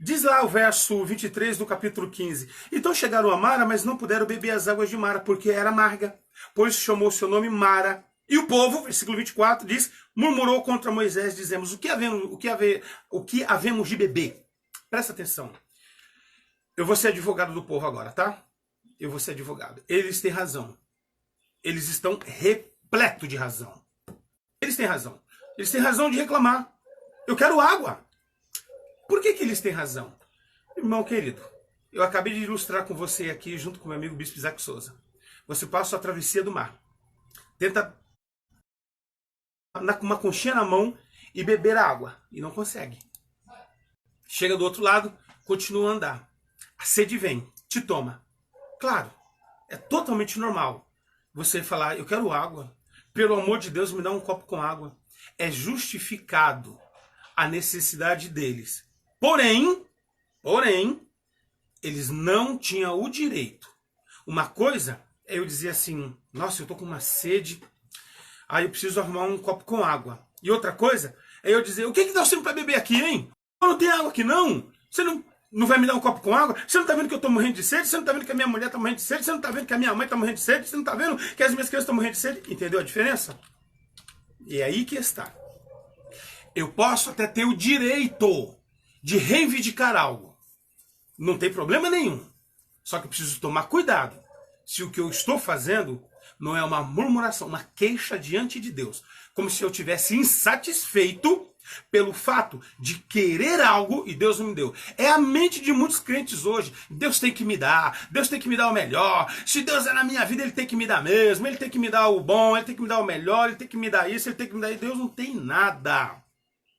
Speaker 1: Diz lá o verso 23 do capítulo 15. Então chegaram a Mara, mas não puderam beber as águas de Mara, porque era amarga. Pois chamou seu nome Mara. E o povo, versículo 24, diz, murmurou contra Moisés, dizemos, o que havemos de beber? Presta atenção. Eu vou ser advogado do povo agora, tá? Eu vou ser advogado. Eles têm razão. Eles estão repletos de razão. Eles têm razão. Eles têm razão de reclamar. Eu quero água. Por que eles têm razão? Irmão querido, eu acabei de ilustrar com você aqui, junto com meu amigo Bispo Isaac Souza. Você passa a travessia do mar. Tenta com uma conchinha na mão e beber água. E não consegue. Chega do outro lado, continua a andar. A sede vem, te toma. Claro, é totalmente normal você falar, eu quero água. Pelo amor de Deus, me dá um copo com água. É justificado a necessidade deles. Porém, eles não tinham o direito. Uma coisa é eu dizer assim, nossa, eu tô com uma sede, aí eu preciso arrumar um copo com água. E outra coisa é eu dizer, o que nós temos para beber aqui, hein? Não tem água aqui não? Você não vai me dar um copo com água? Você não tá vendo que eu tô morrendo de sede? Você não tá vendo que a minha mulher tá morrendo de sede? Você não tá vendo que a minha mãe tá morrendo de sede? Você não tá vendo que as minhas crianças estão morrendo de sede? Entendeu a diferença? E é aí que está. Eu posso até ter o direito de reivindicar algo. Não tem problema nenhum. Só que eu preciso tomar cuidado. Se o que eu estou fazendo não é uma murmuração, uma queixa diante de Deus. Como se eu tivesse insatisfeito pelo fato de querer algo e Deus não me deu. É a mente de muitos crentes hoje. Deus tem que me dar. Deus tem que me dar o melhor. Se Deus é na minha vida, Ele tem que me dar mesmo. Ele tem que me dar o bom. Ele tem que me dar o melhor. Ele tem que me dar isso. Ele tem que me dar isso. Deus não tem nada.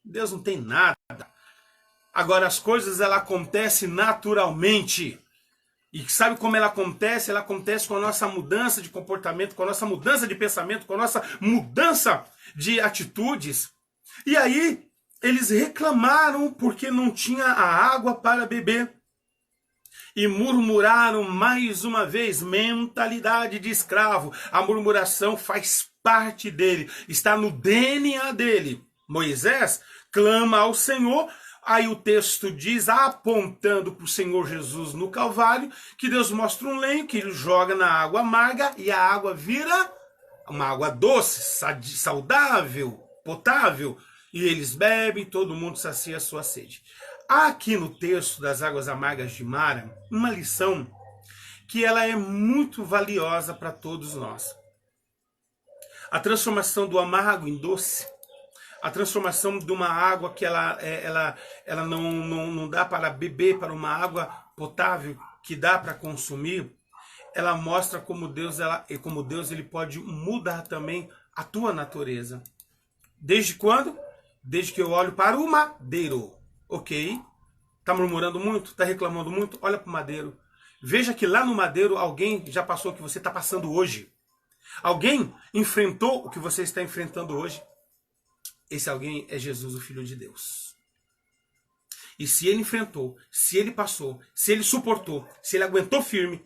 Speaker 1: Deus não tem nada. Agora as coisas elas acontecem naturalmente. E sabe como ela acontece? Ela acontece com a nossa mudança de comportamento, com a nossa mudança de pensamento, com a nossa mudança de atitudes. E aí, eles reclamaram porque não tinha a água para beber. E murmuraram mais uma vez, mentalidade de escravo. A murmuração faz parte dele, está no DNA dele. Moisés clama ao Senhor. Aí o texto diz, apontando para o Senhor Jesus no Calvário, que Deus mostra um lenho que ele joga na água amarga e a água vira uma água doce, saudável, potável. E eles bebem, todo mundo sacia a sua sede. Há aqui no texto das águas amargas de Mara uma lição que ela é muito valiosa para todos nós. A transformação do amargo em doce. A transformação de uma água que ela não dá para beber, para uma água potável que dá para consumir, ela mostra como Deus ele pode mudar também a tua natureza. Desde quando? Desde que eu olho para o madeiro. Ok? Está murmurando muito? Está reclamando muito? Olha para o madeiro. Veja que lá no madeiro alguém já passou o que você está passando hoje. Alguém enfrentou o que você está enfrentando hoje. Esse alguém é Jesus, o Filho de Deus. E se ele enfrentou, se ele passou, se ele suportou, se ele aguentou firme,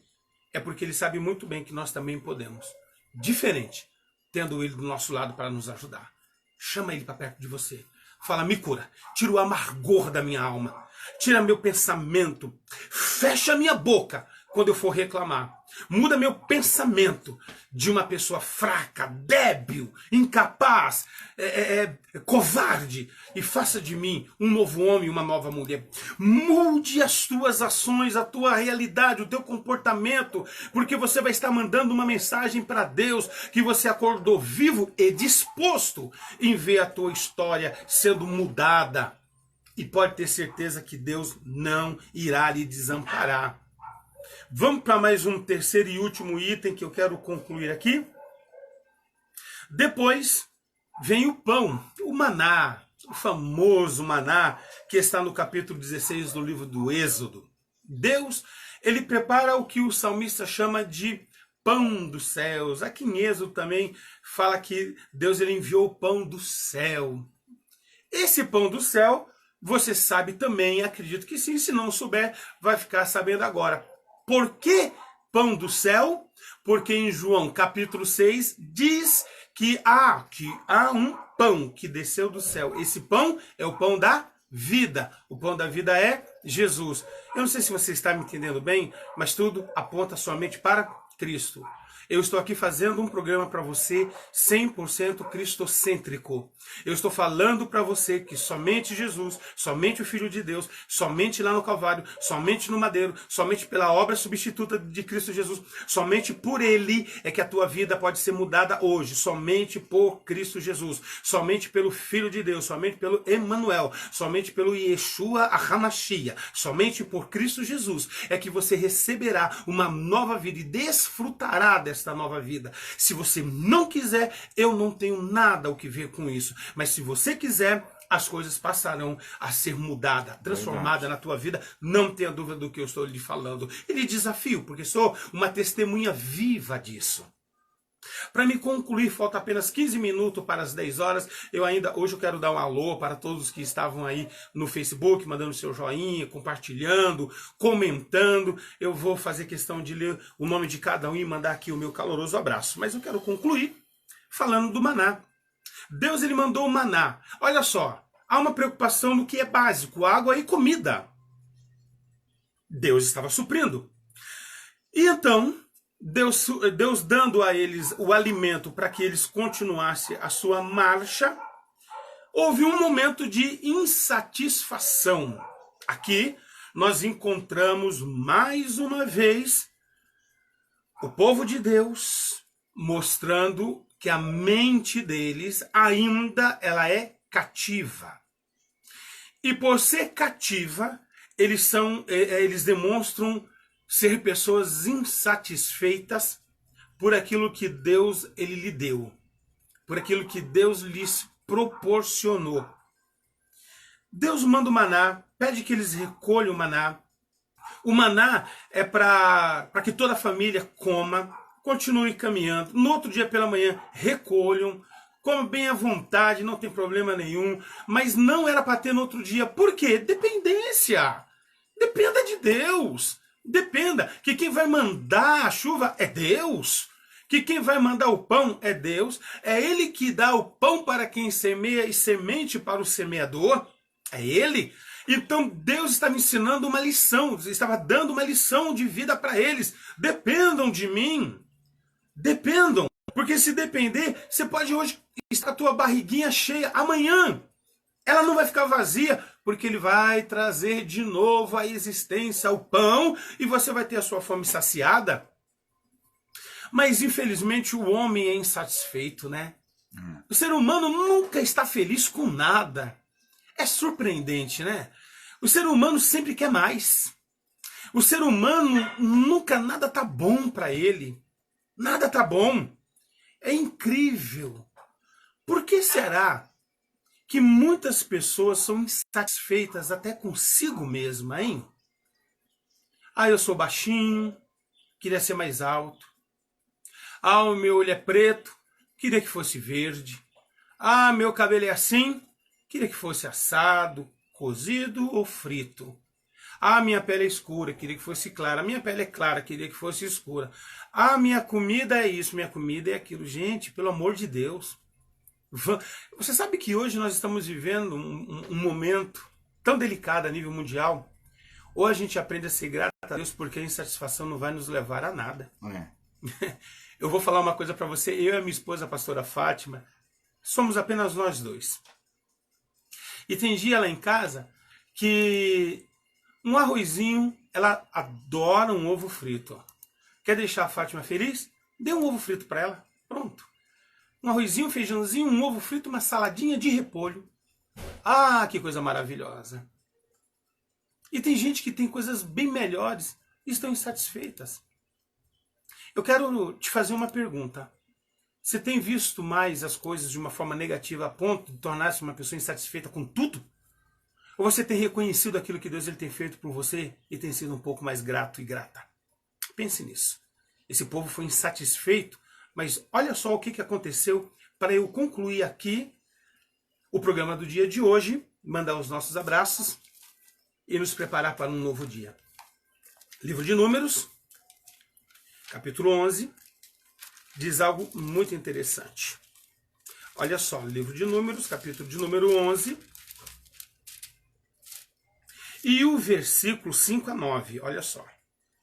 Speaker 1: é porque ele sabe muito bem que nós também podemos. Diferente, tendo ele do nosso lado para nos ajudar. Chama ele para perto de você. Fala, me cura, tira o amargor da minha alma. Tira meu pensamento. Fecha minha boca quando eu for reclamar. Muda meu pensamento de uma pessoa fraca, débil, incapaz, covarde. E faça de mim um novo homem, uma nova mulher. Mude as tuas ações, a tua realidade, o teu comportamento. Porque você vai estar mandando uma mensagem para Deus que você acordou vivo e disposto em ver a tua história sendo mudada. E pode ter certeza que Deus não irá lhe desamparar. Vamos para mais um terceiro e último item que eu quero concluir aqui. Depois vem o pão, o maná, o famoso maná que está no capítulo 16 do livro do Êxodo. Deus, ele prepara o que o salmista chama de pão dos céus. Aqui em Êxodo também fala que Deus ele enviou o pão do céu. Esse pão do céu, você sabe também, acredito que sim, se não souber, vai ficar sabendo agora. Por que pão do céu? Porque em João capítulo 6 diz que há um pão que desceu do céu. Esse pão é o pão da vida. O pão da vida é Jesus. Eu não sei se você está me entendendo bem, mas tudo aponta somente para Cristo. Eu estou aqui fazendo um programa para você 100% cristocêntrico. Eu estou falando para você que somente Jesus, somente o Filho de Deus, somente lá no Calvário, somente no madeiro, somente pela obra substituta de Cristo Jesus, somente por Ele é que a tua vida pode ser mudada hoje. Somente por Cristo Jesus, somente pelo Filho de Deus, somente pelo Emmanuel, somente pelo Yeshua HaMashiach, somente por Cristo Jesus é que você receberá uma nova vida e desfrutará desta nova vida. Se você não quiser, eu não tenho nada o que ver com isso. Mas se você quiser, as coisas passarão a ser mudadas, transformadas na tua vida. Não tenha dúvida do que eu estou lhe falando. E lhe desafio, porque sou uma testemunha viva disso. Para me concluir, falta apenas 15 minutos para as 10 horas. Hoje eu quero dar um alô para todos que estavam aí no Facebook, mandando seu joinha, compartilhando, comentando. Eu vou fazer questão de ler o nome de cada um e mandar aqui o meu caloroso abraço. Mas eu quero concluir falando do maná. Deus ele mandou o maná. Olha só, há uma preocupação no que é básico, água e comida. Deus estava suprindo. E então Deus dando a eles o alimento para que eles continuassem a sua marcha, houve um momento de insatisfação. Aqui nós encontramos mais uma vez o povo de Deus mostrando que a mente deles ainda ela é cativa. E por ser cativa, eles demonstram ser pessoas insatisfeitas por aquilo que Deus ele lhe deu, por aquilo que Deus lhes proporcionou. Deus manda o maná, pede que eles recolham o maná. O maná é para que toda a família coma, continue caminhando. No outro dia pela manhã, recolham, comam bem à vontade, não tem problema nenhum. Mas não era para ter no outro dia. Por quê? Dependência. Dependa de Deus. Dependa que quem vai mandar a chuva é Deus, que quem vai mandar o pão é Deus, é Ele que dá o pão para quem semeia e semente para o semeador, é Ele. Então Deus estava ensinando uma lição, estava dando uma lição de vida para eles. Dependam de mim, dependam, porque se depender, você pode hoje estar com a tua barriguinha cheia, amanhã ela não vai ficar vazia, porque ele vai trazer de novo à existência o pão e você vai ter a sua fome saciada. Mas infelizmente o homem é insatisfeito, né? O ser humano nunca está feliz com nada. É surpreendente, né? O ser humano sempre quer mais. O ser humano nunca nada tá bom para ele. Nada tá bom. É incrível. Por que será que muitas pessoas são insatisfeitas até consigo mesma, hein? Ah, eu sou baixinho, queria ser mais alto. Ah, o meu olho é preto, queria que fosse verde. Ah, meu cabelo é assim, queria que fosse assado, cozido ou frito. Ah, minha pele é escura, queria que fosse clara. Minha pele é clara, queria que fosse escura. Ah, minha comida é isso, minha comida é aquilo. Gente, pelo amor de Deus. Você sabe que hoje nós estamos vivendo um momento tão delicado a nível mundial? Ou a gente aprende a ser grato a Deus porque a insatisfação não vai nos levar a nada. Eu vou falar uma coisa para você. Eu e a minha esposa, a pastora Fátima, somos apenas nós dois. E tem dia lá em casa que um arrozinho, ela adora um ovo frito. Quer deixar a Fátima feliz? Dê um ovo frito para ela. Pronto. Um arrozinho, um feijãozinho, um ovo frito, uma saladinha de repolho. Ah, que coisa maravilhosa. E tem gente que tem coisas bem melhores e estão insatisfeitas. Eu quero te fazer uma pergunta. Você tem visto mais as coisas de uma forma negativa a ponto de tornar-se uma pessoa insatisfeita com tudo? Ou você tem reconhecido aquilo que Deus ele tem feito por você e tem sido um pouco mais grato e grata? Pense nisso. Esse povo foi insatisfeito, mas olha só o que aconteceu para eu concluir aqui o programa do dia de hoje, mandar os nossos abraços e nos preparar para um novo dia. Livro de Números, capítulo 11, diz algo muito interessante. Olha só, livro de Números, capítulo de número 11, e o versículo 5 a 9, olha só.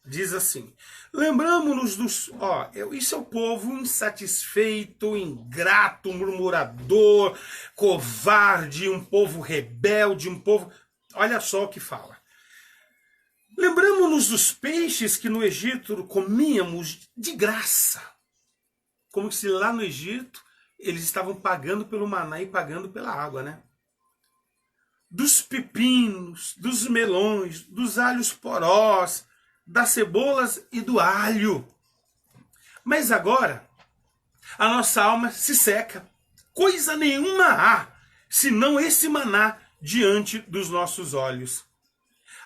Speaker 1: Diz assim: lembramos-nos dos... isso é o povo insatisfeito, ingrato, murmurador, covarde, um povo rebelde, um povo... Olha só o que fala. Lembramos-nos dos peixes que no Egito comíamos de graça. Como se lá no Egito eles estavam pagando pelo maná e pagando pela água, né? Dos pepinos, dos melões, dos alhos porós, das cebolas e do alho. Mas agora a nossa alma se seca. Coisa nenhuma há, senão esse maná diante dos nossos olhos.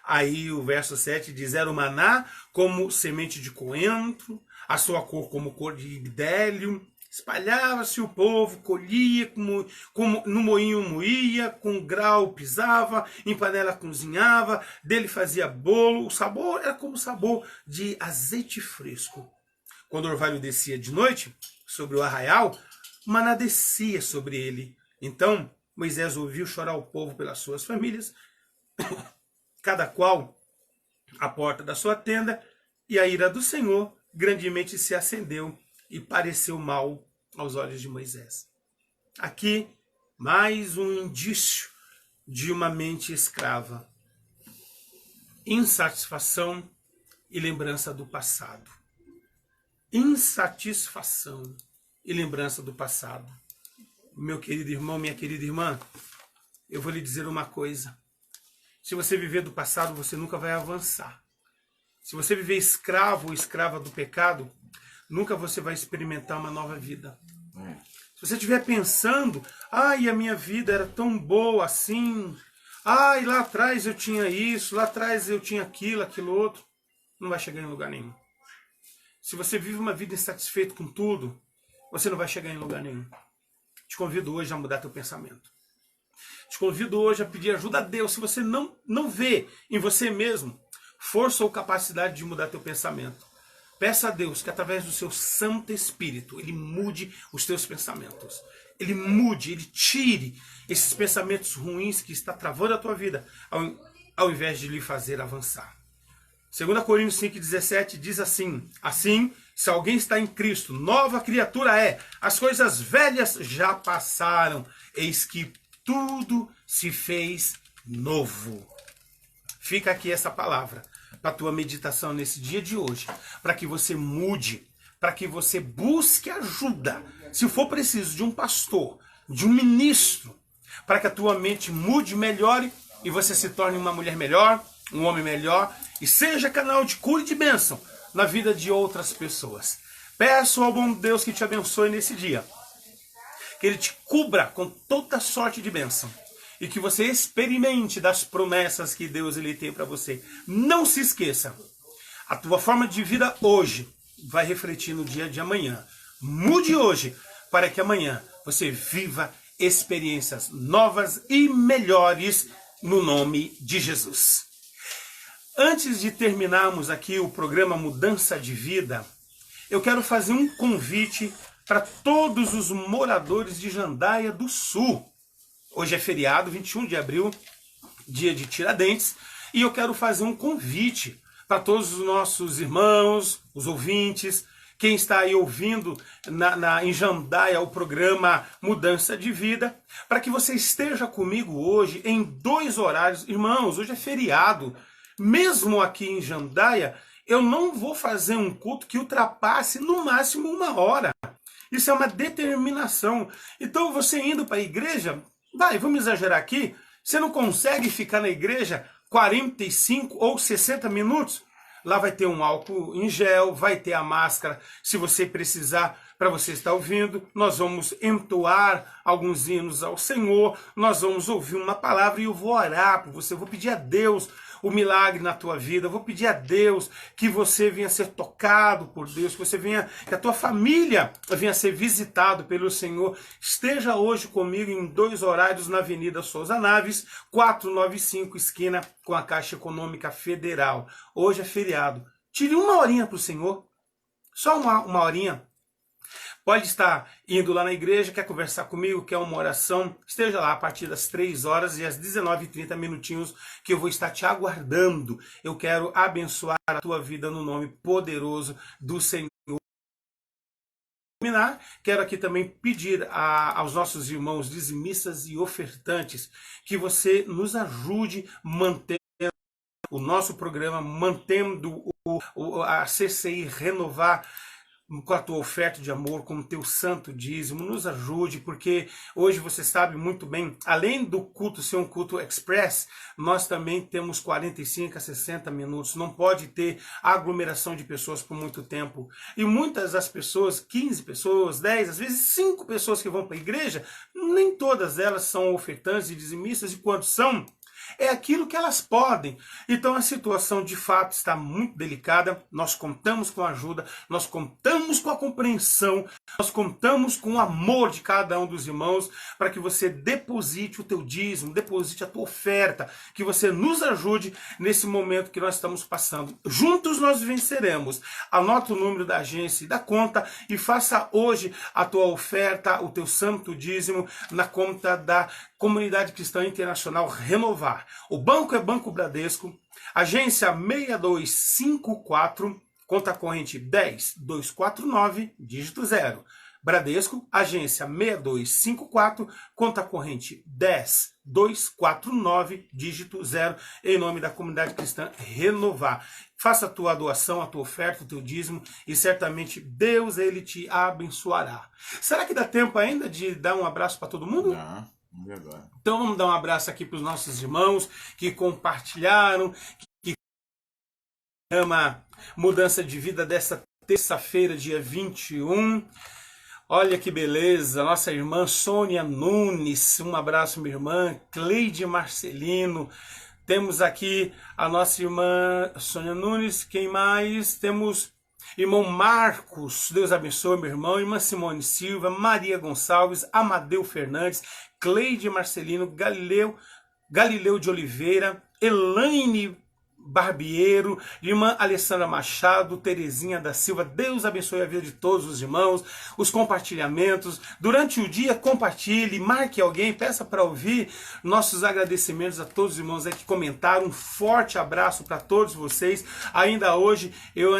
Speaker 1: Aí o verso 7 diz: era o maná como semente de coentro, a sua cor como cor de bdélio. Espalhava-se o povo, colhia, como no moinho moía, com grau pisava, em panela cozinhava, dele fazia bolo. O sabor era como o sabor de azeite fresco. Quando o orvalho descia de noite sobre o arraial, o maná descia sobre ele. Então Moisés ouviu chorar o povo pelas suas famílias, cada qual à porta da sua tenda, e a ira do Senhor grandemente se acendeu e pareceu mal aos olhos de Moisés. Aqui, mais um indício de uma mente escrava. Insatisfação e lembrança do passado. Insatisfação e lembrança do passado. Meu querido irmão, minha querida irmã, eu vou lhe dizer uma coisa. Se você viver do passado, você nunca vai avançar. Se você viver escravo ou escrava do pecado, nunca você vai experimentar uma nova vida. Se você estiver pensando, ai, a minha vida era tão boa assim, ai, lá atrás eu tinha isso, lá atrás eu tinha aquilo outro, não vai chegar em lugar nenhum. Se você vive uma vida insatisfeito com tudo, você não vai chegar em lugar nenhum. Te convido hoje a mudar teu pensamento. Te convido hoje a pedir ajuda a Deus. Se você não vê em você mesmo força ou capacidade de mudar teu pensamento, peça a Deus que através do seu Santo Espírito Ele mude os teus pensamentos. Ele mude, Ele tire esses pensamentos ruins que está travando a tua vida, ao invés de lhe fazer avançar. 2 Coríntios 5,17 diz assim: assim, se alguém está em Cristo, nova criatura é. As coisas velhas já passaram, eis que tudo se fez novo. Fica aqui essa palavra para a tua meditação nesse dia de hoje, para que você mude, para que você busque ajuda, se for preciso, de um pastor, de um ministro, para que a tua mente mude, melhore e você se torne uma mulher melhor, um homem melhor e seja canal de cura e de bênção na vida de outras pessoas. Peço ao bom Deus que te abençoe nesse dia. que Ele te cubra com toda sorte de bênção. E que você experimente das promessas que Deus Ele tem para você. Não se esqueça, a tua forma de vida hoje vai refletir no dia de amanhã. Mude hoje para que amanhã você viva experiências novas e melhores no nome de Jesus. Antes de terminarmos aqui o programa Mudança de Vida, eu quero fazer um convite para todos os moradores de Jandaia do Sul. Hoje é feriado, 21 de abril, dia de Tiradentes, e eu quero fazer um convite para todos os nossos irmãos, os ouvintes, quem está aí ouvindo em Jandaia o programa Mudança de Vida, para que você esteja comigo hoje em 2 horários. Irmãos, hoje é feriado. Mesmo aqui em Jandaia, eu não vou fazer um culto que ultrapasse no máximo 1 hora. Isso é uma determinação. Então você indo para a igreja, vamos exagerar aqui, você não consegue ficar na igreja 45 ou 60 minutos? Lá vai ter um álcool em gel, vai ter a máscara, se você precisar, para você estar ouvindo. Nós vamos entoar alguns hinos ao Senhor, nós vamos ouvir uma palavra e eu vou orar por você, eu vou pedir a Deus o milagre na tua vida, eu vou pedir a Deus que você venha ser tocado por Deus, que a tua família venha ser visitado pelo Senhor. Esteja hoje comigo em 2 horários na Avenida Souza Naves, 495, esquina com a Caixa Econômica Federal. Hoje é feriado. Tire 1 horinha para o Senhor, só uma horinha. Pode estar indo lá na igreja, quer conversar comigo, quer uma oração, esteja lá a partir das 3 horas e às 19h30 minutinhos que eu vou estar te aguardando. Eu quero abençoar a tua vida no nome poderoso do Senhor. Quero aqui também pedir aos nossos irmãos dizimistas e ofertantes que você nos ajude mantendo o nosso programa, mantendo a CCI Renovar, com a tua oferta de amor, com o teu santo dízimo. Nos ajude, porque hoje você sabe muito bem, além do culto ser um culto express, nós também temos 45 a 60 minutos, não pode ter aglomeração de pessoas por muito tempo. E muitas das pessoas, 15 pessoas, 10, às vezes 5 pessoas que vão para a igreja, nem todas elas são ofertantes e dizimistas, e quando são, é aquilo que elas podem. Então a situação de fato está muito delicada. Nós contamos com a ajuda, nós contamos com a compreensão, nós contamos com o amor de cada um dos irmãos para que você deposite o teu dízimo, deposite a tua oferta, que você nos ajude nesse momento que nós estamos passando. Juntos nós venceremos. Anota o número da agência e da conta e faça hoje a tua oferta, o teu santo dízimo na conta da Comunidade Cristã Internacional Renovar. O banco é Banco Bradesco, agência 6254, conta corrente 10249, dígito 0. Bradesco, agência 6254, conta corrente 10249, dígito 0, em nome da Comunidade Cristã Renovar. Faça a tua doação, a tua oferta, o teu dízimo, e certamente Deus, Ele te abençoará. Será que dá tempo ainda de dar um abraço para todo mundo?
Speaker 2: Não.
Speaker 1: Então vamos dar um abraço aqui para os nossos irmãos que compartilharam, que ama Mudança de Vida dessa terça-feira, dia 21. Olha que beleza, nossa irmã Sônia Nunes, um abraço minha irmã, Cleide Marcelino. Temos aqui a nossa irmã Sônia Nunes, quem mais? Temos irmão Marcos, Deus abençoe meu irmão, irmã Simone Silva, Maria Gonçalves, Amadeu Fernandes, Cleide Marcelino, Galileu de Oliveira, Elaine Barbiero, irmã Alessandra Machado, Terezinha da Silva. Deus abençoe a vida de todos os irmãos, os compartilhamentos. Durante o dia, compartilhe, marque alguém, peça para ouvir nossos agradecimentos a todos os irmãos aí que comentaram. Um forte abraço para todos vocês. Ainda hoje, eu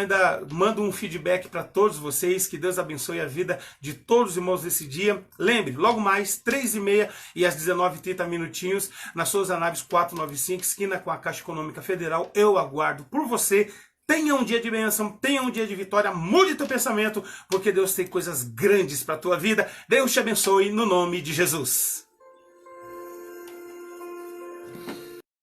Speaker 1: mando um feedback para todos vocês. Que Deus abençoe a vida de todos os irmãos desse dia. Lembre, logo mais, 3h30 e às 19h30 minutinhos, na Souza Naves 495, esquina com a Caixa Econômica Federal. Eu aguardo por você. Tenha um dia de bênção, tenha um dia de vitória, mude teu pensamento, porque Deus tem coisas grandes para a tua vida. Deus te abençoe no nome de Jesus.